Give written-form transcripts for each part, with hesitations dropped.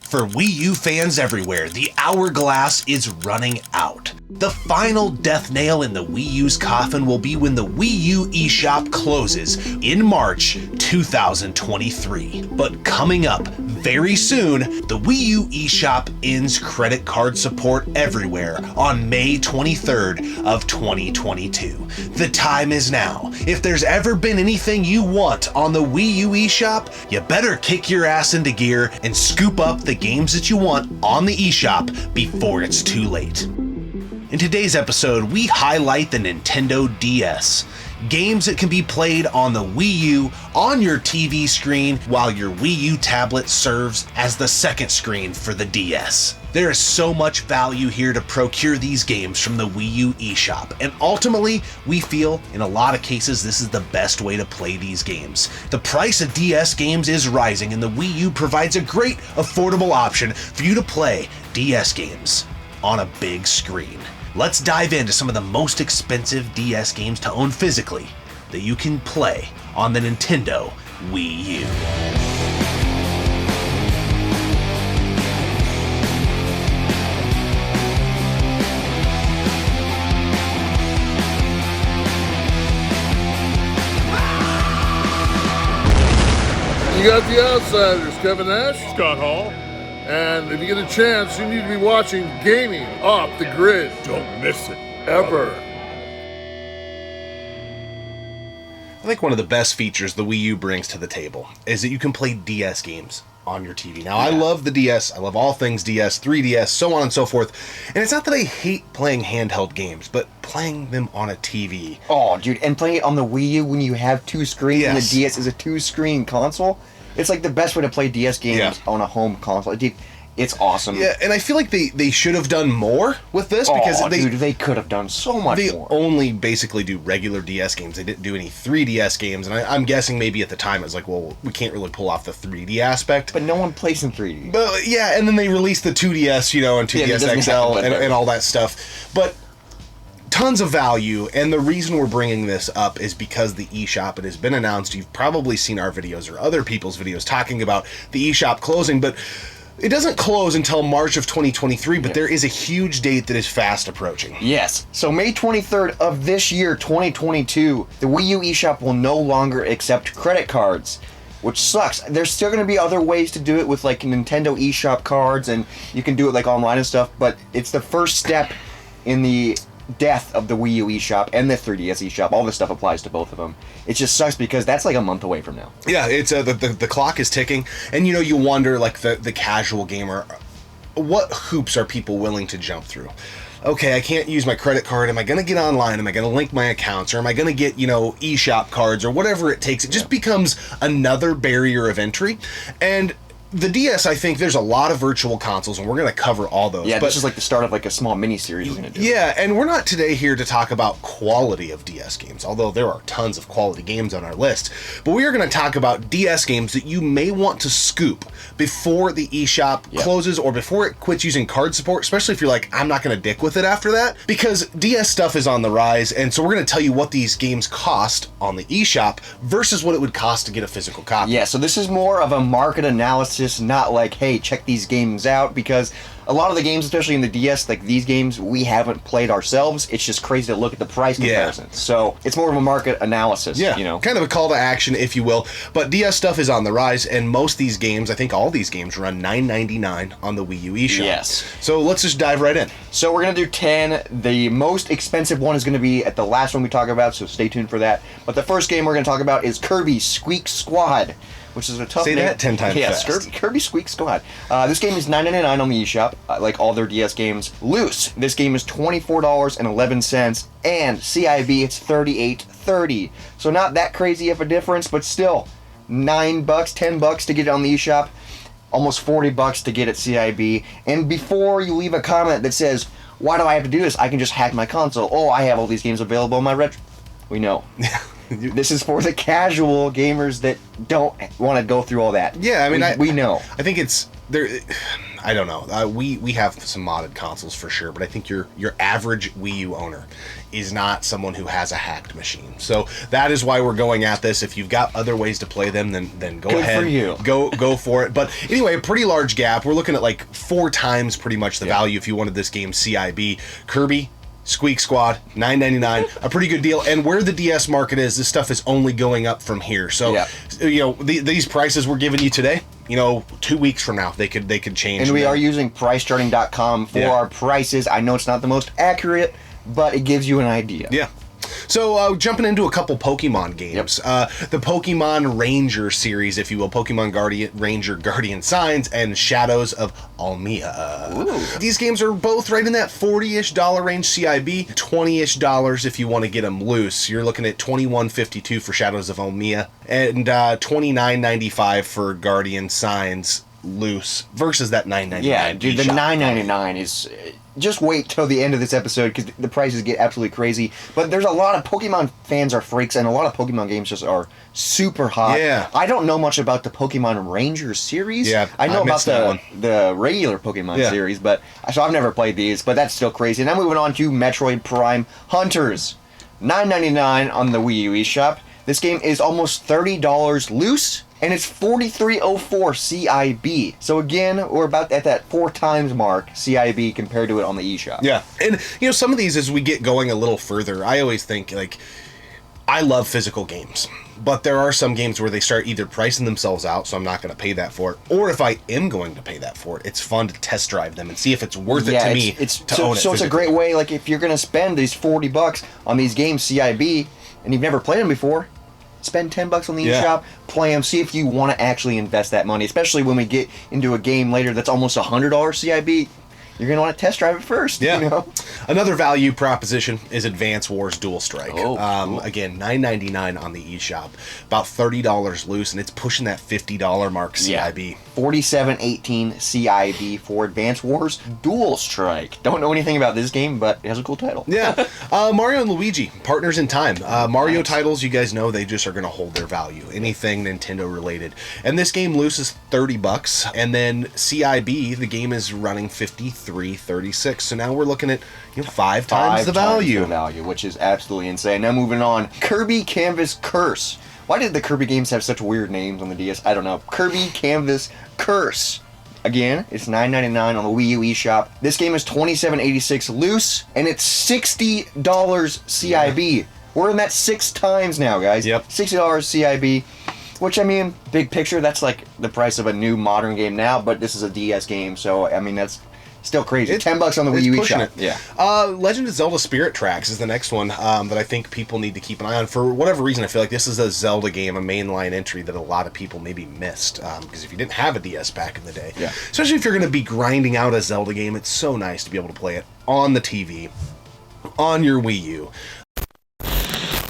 For Wii U fans everywhere, the hourglass is running out. The final death nail in the Wii U's coffin will be when the Wii U Eshop closes in March 2023. But coming up very soon, the Wii U Eshop ends credit card support everywhere on May 23rd of 2022. The time is now. If there's ever been anything you want on the Wii U Eshop, you better kick your ass into gear and scoop up the games that you want on the eShop before it's too late. In today's episode, we highlight the Nintendo DS. Games that can be played on the Wii U on your TV screen while your Wii U tablet serves as the second screen for the DS. There is so much value here to procure these games from the Wii U eShop, and ultimately, we feel in a lot of cases this is the best way to play these games. The price of DS games is rising, and the Wii U provides a great, affordable option for you to play DS games on a big screen. Let's dive into some of the most expensive DS games to own physically that you can play on the Nintendo Wii U. You got the Outsiders, Kevin Nash, Scott Hall. and if you get a chance, you need to be watching Gaming Off the Grid. Don't miss it. Ever. I think one of the best features the Wii U brings to the table is that you can play DS games on your TV. Now, I love the DS. I love all things DS, 3DS, so on and so forth. And it's not that I hate playing handheld games, but playing them on a TV. Oh, dude, and playing it on the Wii U when you have two screens and the DS is a two-screen console, it's like the best way to play DS games on a home console. Dude, it's awesome. Yeah, and I feel like they should have done more with this because they could have done so much more. They only basically do regular DS games. They didn't do any 3DS games, and I'm guessing maybe at the time it was like, well, we can't really pull off the 3D aspect. But no one plays in 3D. But yeah, and then they released the 2DS, and 2DS XL and all that stuff. But tons of value, and the reason we're bringing this up is because the eShop, it has been announced. You've probably seen our videos or other people's videos talking about the eShop closing, but it doesn't close until March of 2023, but there is a huge date that is fast approaching. Yes. So May 23rd of this year, 2022, the Wii U eShop will no longer accept credit cards, which sucks. There's still going to be other ways to do it with like Nintendo eShop cards, and you can do it like online and stuff, but it's the first step in the death of the Wii U eShop and the 3DS eShop. All this stuff applies to both of them. It just sucks because that's like a month away from now. Yeah, it's the clock is ticking, and you wonder, like the casual gamer, what hoops are people willing to jump through? Okay, I can't use my credit card. Am I going to get online? Am I going to link my accounts? Or am I going to get, eShop cards or whatever it takes? It just becomes another barrier of entry. And the DS, I think there's a lot of virtual consoles, and we're going to cover all those. Yeah, this is like the start of like a small mini-series we're going to do. Yeah, and we're not today here to talk about quality of DS games, although there are tons of quality games on our list. But we are going to talk about DS games that you may want to scoop before the eShop closes or before it quits using card support, especially if you're like, I'm not going to dick with it after that, because DS stuff is on the rise, and so we're going to tell you what these games cost on the eShop versus what it would cost to get a physical copy. Yeah, so this is more of a market analysis, not like, hey, check these games out, because a lot of the games, especially in the DS, like these games, we haven't played ourselves. It's just crazy to look at the price comparisons. So it's more of a market analysis. Kind of a call to action, if you will. But DS stuff is on the rise, and most of these games, I think all these games, run $9.99 on the Wii U eShop. Yes. So let's just dive right in. So we're going to do 10. The most expensive one is going to be at the last one we talk about, so stay tuned for that. But the first game we're going to talk about is Kirby Squeak Squad, which is a tough name. Say that 10 times fast. Kirby Squeak Squad. This game is $9.99 on the eShop, like all their DS games. Loose, this game is $24.11, and CIB, it's $38.30. So not that crazy of a difference, but still, $9, $10 to get it on the eShop, almost $40 to get it CIB. And before you leave a comment that says, why do I have to do this? I can just hack my console. Oh, I have all these games available on my retro. We know. This is for the casual gamers that don't want to go through all that. Yeah, I mean, we know. I think it's there. I don't know. We have some modded consoles for sure, but I think your average Wii U owner is not someone who has a hacked machine. So that is why we're going at this. If you've got other ways to play them, then go ahead. For you. Go for it. But anyway, a pretty large gap. We're looking at like 4 times pretty much the value if you wanted this game CIB. Kirby, Squeak Squad, $9.99, a pretty good deal. And where the DS market is, this stuff is only going up from here. So, you know, these prices we're giving you today, you know, 2 weeks from now, they could change. And we are using PriceCharting.com for our prices. I know it's not the most accurate, but it gives you an idea. Yeah. So, jumping into a couple Pokemon games. The Pokemon Ranger series, if you will. Pokemon Ranger Guardian Signs and Shadows of Almia. Ooh. These games are both right in that $40-ish range CIB, $20-ish if you want to get them loose. You're looking at $21.52 for Shadows of Almia and $29.95 for Guardian Signs loose versus that $9.99. Yeah, dude, the $9.99 is... Just wait till the end of this episode because the prices get absolutely crazy. But there's a lot of Pokemon fans are freaks, and a lot of Pokemon games just are super hot. Yeah. I don't know much about the Pokemon Ranger series. Yeah, I know about the regular Pokemon series, but so I've never played these. But that's still crazy. Now moving on to Metroid Prime Hunters, $9.99 on the Wii U Eshop. This game is almost $30 loose. And it's 4304 CIB. So again, we're about at that 4 times mark CIB compared to it on the eShop. Yeah. And, you know, some of these, as we get going a little further, I always think, like, I love physical games. But there are some games where they start either pricing themselves out, so I'm not going to pay that for it. Or if I am going to pay that for it, it's fun to test drive them and see if it's worth it to me to own it. So it's a great way, like, if you're going to spend these $40 on these games CIB, and you've never played them before, spend $10 on the eShop, play them, see if you want to actually invest that money, especially when we get into a game later that's almost $100 CIB. You're going to want to test drive it first. Yeah. You know? Another value proposition is Advance Wars Dual Strike. Oh, cool. Again, $9.99 on the eShop. About $30 loose, and it's pushing that $50 mark CIB. Yeah. $47.18 CIB for Advance Wars Dual Strike. Don't know anything about this game, but it has a cool title. Yeah. Mario and Luigi, Partners in Time. Mario titles, you guys know, they just are going to hold their value. Anything Nintendo related. And this game loose is $30, and then CIB, the game is running $53.36. So now we're looking at 5 times the value. Which is absolutely insane. Now moving on, Kirby Canvas Curse. Why did the Kirby games have such weird names on the DS? I don't know. Kirby Canvas Curse. Again, it's $9.99 on the Wii U Eshop. This game is $27.86 loose, and it's $60 CIB. We're in that 6 times now, guys. Yep. $60 CIB. Which, I mean, big picture, that's like the price of a new modern game now, but this is a DS game, so, I mean, that's still crazy. $10 on the Wii U Eshop. Yeah. Legend of Zelda Spirit Tracks is the next one that I think people need to keep an eye on. For whatever reason, I feel like this is a Zelda game, a mainline entry that a lot of people maybe missed. Because if you didn't have a DS back in the day, especially if you're going to be grinding out a Zelda game, it's so nice to be able to play it on the TV, on your Wii U.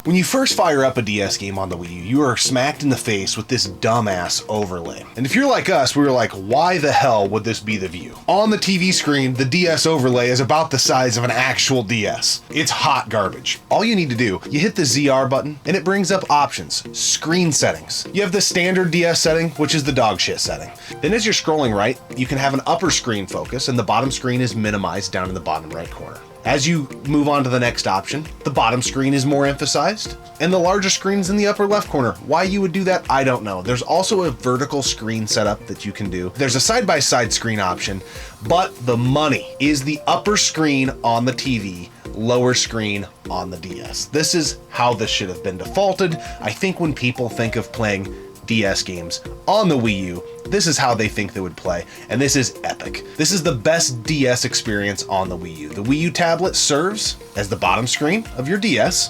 When you first fire up a DS game on the Wii U, you are smacked in the face with this dumbass overlay. And if you're like us, we were like, why the hell would this be the view? On the TV screen, the DS overlay is about the size of an actual DS. It's hot garbage. All you need to do, you hit the ZR button, and it brings up options, screen settings. You have the standard DS setting, which is the dog shit setting. Then as you're scrolling right, you can have an upper screen focus, and the bottom screen is minimized down in the bottom right corner. As you move on to the next option, the bottom screen is more emphasized, and the larger screen's in the upper left corner. Why you would do that, I don't know. There's also a vertical screen setup that you can do. There's a side-by-side screen option, but the money is the upper screen on the TV, lower screen on the DS. This is how this should have been defaulted. I think when people think of playing DS games on the Wii U, this is how they think they would play, and this is epic. This is the best DS experience on the Wii U. The Wii U tablet serves as the bottom screen of your DS,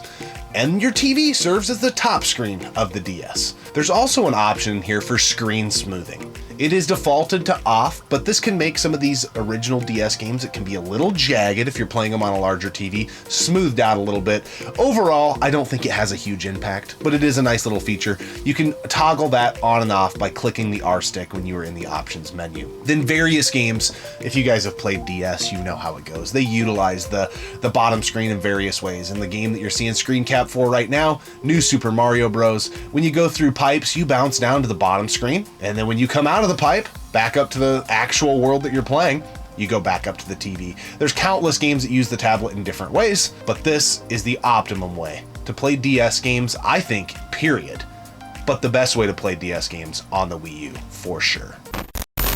and your TV serves as the top screen of the DS. There's also an option here for screen smoothing. It is defaulted to off, but this can make some of these original DS games, it can be a little jagged if you're playing them on a larger TV, smoothed out a little bit. Overall, I don't think it has a huge impact, but it is a nice little feature. You can toggle that on and off by clicking the R stick when you are in the options menu. Then various games, if you guys have played DS, you know how it goes. They utilize the bottom screen in various ways. In the game that you're seeing screen cap for right now, New Super Mario Bros., when you go through pipes, you bounce down to the bottom screen, and then when you come out of the pipe, back up to the actual world that you're playing, you go back up to the TV. There's countless games that use the tablet in different ways, but this is the optimum way to play DS games, I think, period. But the best way to play DS games on the Wii U, for sure.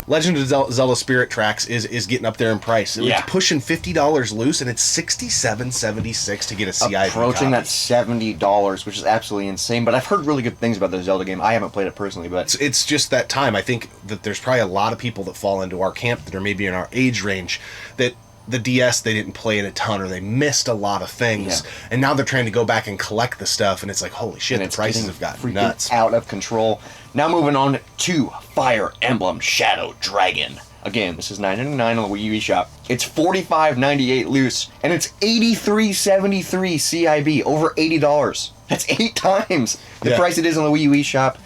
Legend of Zelda Spirit Tracks is getting up there in price. Yeah. It's pushing $50 loose, and it's $67.76 to get a CIV Approaching copy. that $70, which is absolutely insane. But I've heard really good things about the Zelda game. I haven't played it personally, but It's just that time. I think that there's probably a lot of people that fall into our camp that are maybe in our age range that the DS they didn't play it a ton, or they missed a lot of things, and now they're trying to go back and collect the stuff, and it's like, holy shit, the prices have gotten freaking nuts. out of control. Now moving on to Fire Emblem Shadow Dragon. Again, this is $9.99 on the Wii U Eshop. It's $45.98 loose, and it's $83.73 CIB, over $80. That's 8 times the price it is on the Wii U Eshop.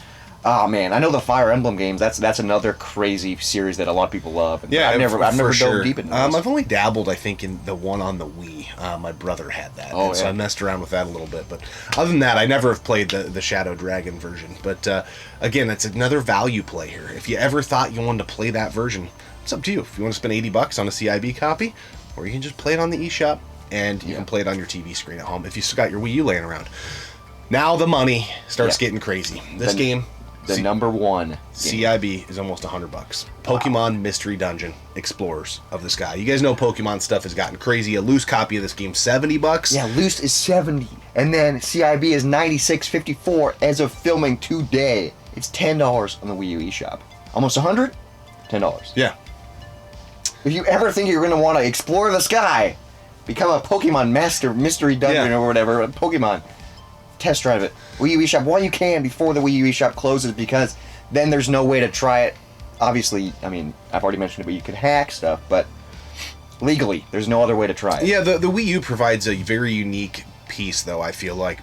Oh man, I know the Fire Emblem games. That's another crazy series that a lot of people love. And Yeah, I've never dove deep into this. I've only dabbled, I think, in the one on the Wii. My brother had that, so I messed around with that a little bit. But other than that, I never have played the Shadow Dragon version. But again, it's another value play here. If you ever thought you wanted to play that version, it's up to you. If you want to spend $80 on a CIB copy, or you can just play it on the eShop, and you can play it on your TV screen at home if you still got your Wii U laying around. Now the money starts getting crazy. This game... The number one CIB is almost $100. Pokemon Mystery Dungeon Explorers of the Sky. You guys know Pokemon stuff has gotten crazy. A loose copy of this game, $70. Yeah, loose is 70, and then CIB is 96.54 as of filming today. It's $10 on the Wii U Eshop. Almost 100, $10. Yeah. If you ever think you're going to want to explore the sky, become a Pokemon Master Mystery Dungeon or whatever, Pokemon, test drive it. Wii U Eshop while you can before the Wii U Eshop closes, because then there's no way to try it. Obviously, I mean, I've already mentioned it, but you can hack stuff, but legally, there's no other way to try it. Yeah, the Wii U provides a very unique piece, though, I feel like,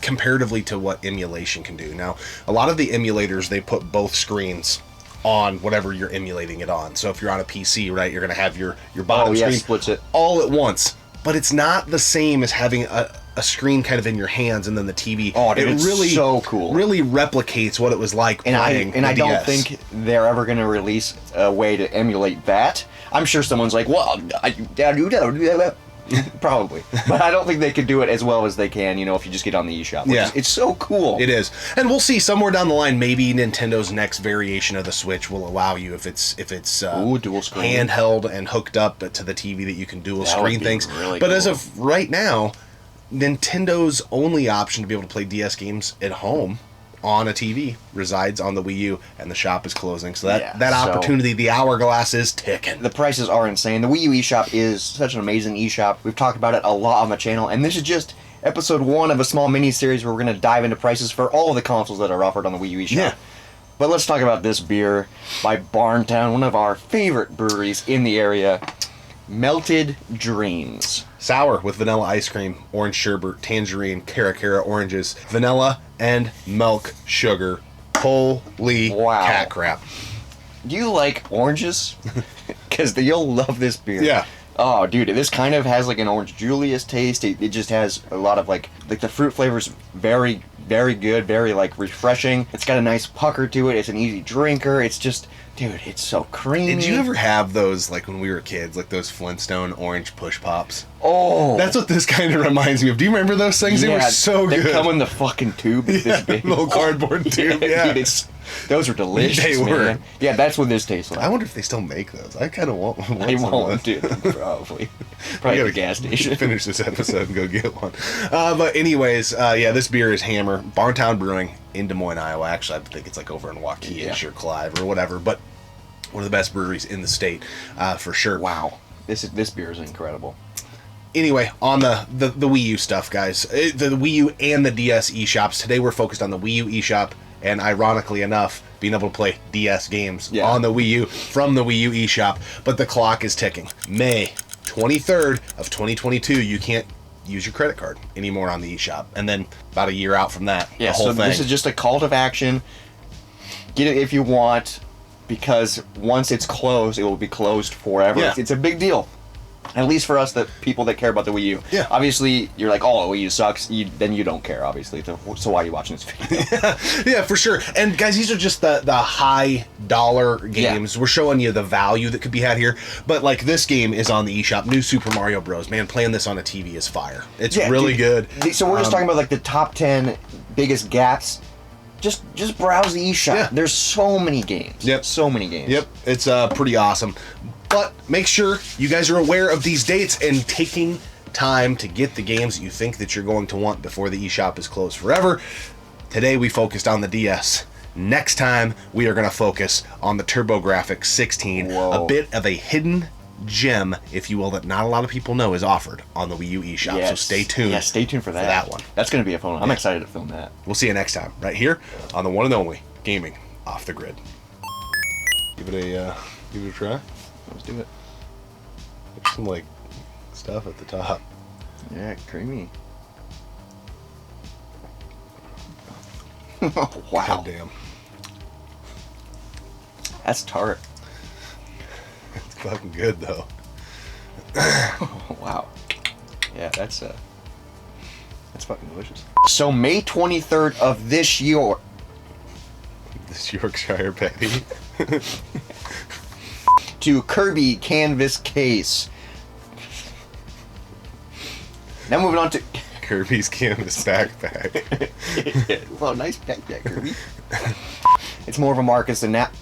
comparatively to what emulation can do. Now, a lot of the emulators, they put both screens on whatever you're emulating it on. So if you're on a PC, right, you're going to have your bottom screen splits it all at once. But it's not the same as having a screen kind of in your hands and then the TV. Oh, dude, it it's really, so cool. Really replicates what it was like playing And I don't DS. think they're ever going to release a way to emulate that. I'm sure someone's like, well, probably. But I don't think they could do it as well as they can, if you just get on the eShop. It's so cool. It is. And we'll see somewhere down the line, maybe Nintendo's next variation of the Switch will allow you, if it's dual screen, handheld and hooked up to the TV, that you can dual screen things. Really but cool. as of right now, Nintendo's only option to be able to play DS games at home on a TV resides on the Wii U, and the shop is closing. So that opportunity, the hourglass is ticking. The prices are insane. The Wii U eShop is such an amazing eShop. We've talked about it a lot on the channel, and this is just episode 1 of a small mini-series where we're going to dive into prices for all of the consoles that are offered on the Wii U eShop. Yeah. But let's talk about this beer by Barntown, one of our favorite breweries in the area. Melted Dreams. Sour with vanilla ice cream, orange sherbet, tangerine, cara oranges, vanilla, and milk sugar. Holy cat crap. Do you like oranges? Because you'll love this beer. Yeah. Oh, dude, this kind of has like an Orange Julius taste. It just has a lot of like the fruit flavors, very, very good, very like refreshing. It's got a nice pucker to it. It's an easy drinker. It's just, dude, it's so creamy. Did you ever have those, like when we were kids, like those Flintstone orange push pops? Oh. That's what this kind of reminds me of. Do you remember those things? They were so good. They come in the fucking tube. This big. Little cardboard tube, yeah. Dude, those are delicious, They were. man. Yeah, that's what this tastes like. I wonder if they still make those. I kind of want one. They won't, dude. Probably. Probably at the gas station. Finish this episode and go get one. But anyways, this beer is Hammer. Barntown Brewing in Des Moines, Iowa. Actually, I think it's like over in Waukee or Clive or whatever. But one of the best breweries in the state, for sure. Wow. This beer is incredible. Anyway, on the Wii U stuff, guys. The Wii U and the DS eShops. Today we're focused on the Wii U eShop. And ironically enough, being able to play DS games on the Wii U from the Wii U eShop. But the clock is ticking. May 23rd of 2022, you can't use your credit card anymore on the eShop. And then about a year out from that, the whole thing. This is just a call to action. Get it if you want, because once it's closed, it will be closed forever. Yeah. It's a big deal. At least for us, the people that care about the Wii U. Yeah. Obviously, you're like, oh, Wii U sucks. Then you don't care, obviously. So why are you watching this video? Yeah, for sure. And guys, these are just the high dollar games. We're showing you the value that could be had here. But like this game is on the eShop. New Super Mario Bros. Man, playing this on a TV is fire. It's really good. So we're just talking about like the top 10 biggest gaps. Just browse the eShop. Yeah. There's so many games. Yep. So many games. Yep. It's pretty awesome. But make sure you guys are aware of these dates and taking time to get the games that you think that you're going to want before the eShop is closed forever. Today we focused on the DS. Next time we are going to focus on the TurboGrafx 16. Whoa. A bit of a hidden gem, if you will, that not a lot of people know is offered on the Wii U Eshop. Yes. So stay tuned. Yeah, stay tuned for that one. That's going to be a fun one. I'm excited to film that. We'll see you next time, right here on the one and only Gaming Off the Grid. Give it a try. Let's do it. There's some like stuff at the top. Yeah, creamy. Wow. God damn. That's tart. It's fucking good though. Wow. Yeah, that's fucking delicious. So May 23rd of this year. This Yorkshire patty. To Kirby Canvas Case. Now moving on to Kirby's Canvas Backpack. well, nice backpack, Kirby. It's more of a Marcus than that.